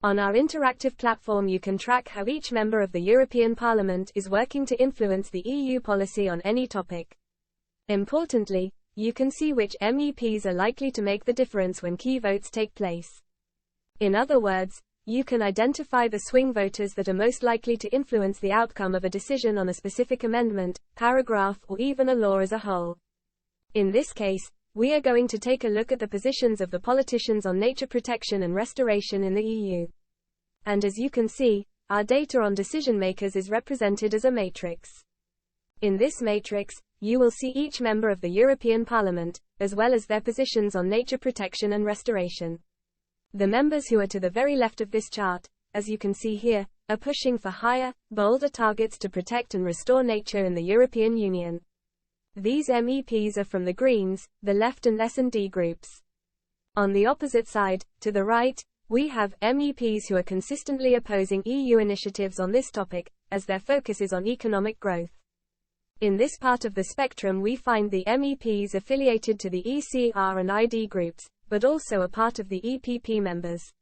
On our interactive platform you can track how each member of the European Parliament is working to influence the EU policy on any topic. Importantly, you can see which MEPs are likely to make the difference when key votes take place. In other words, you can identify the swing voters that are most likely to influence the outcome of a decision on a specific amendment, paragraph, or even a law as a whole. In this case, we are going to take a look at the positions of the politicians on nature protection and restoration in the EU. And as you can see, our data on decision makers is represented as a matrix. In this matrix, you will see each member of the European Parliament, as well as their positions on nature protection and restoration. The members who are to the very left of this chart, as you can see here, are pushing for higher, bolder targets to protect and restore nature in the European Union. These MEPs are from the Greens, the Left and S&D groups. On the opposite side, to the right, we have MEPs who are consistently opposing EU initiatives on this topic, as their focus is on economic growth. In this part of the spectrum we find the MEPs affiliated to the ECR and ID groups, but also a part of the EPP members.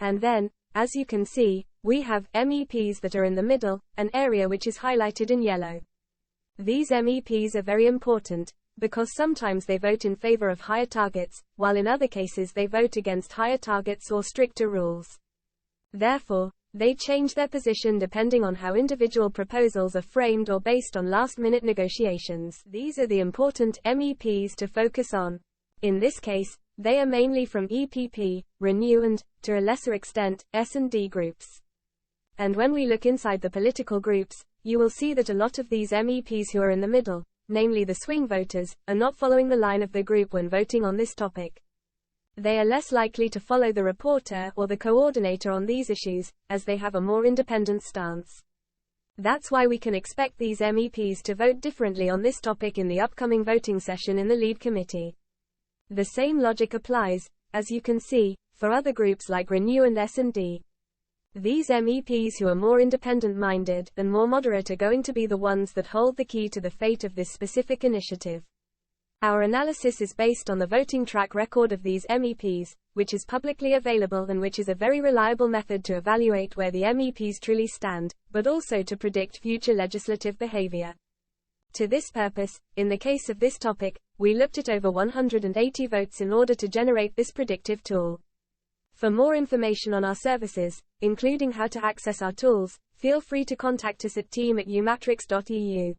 And then, as you can see, we have MEPs that are in the middle, an area which is highlighted in yellow. These MEPs are very important, because sometimes they vote in favor of higher targets, while in other cases they vote against higher targets or stricter rules. Therefore, they change their position depending on how individual proposals are framed or based on last-minute negotiations. These are the important MEPs to focus on. In this case, they are mainly from EPP, Renew and, to a lesser extent, S&D groups. And when we look inside the political groups, you will see that a lot of these MEPs who are in the middle, namely the swing voters, are not following the line of the group when voting on this topic. They are less likely to follow the reporter or the coordinator on these issues, as they have a more independent stance. That's why we can expect these MEPs to vote differently on this topic in the upcoming voting session in the lead committee. The same logic applies, as you can see, for other groups like Renew and S&D. These MEPs who are more independent-minded and more moderate are going to be the ones that hold the key to the fate of this specific initiative. Our analysis is based on the voting track record of these MEPs, which is publicly available and which is a very reliable method to evaluate where the MEPs truly stand, but also to predict future legislative behavior. To this purpose, in the case of this topic, we looked at over 180 votes in order to generate this predictive tool. For more information on our services, including how to access our tools, feel free to contact us at team@eumatrix.eu.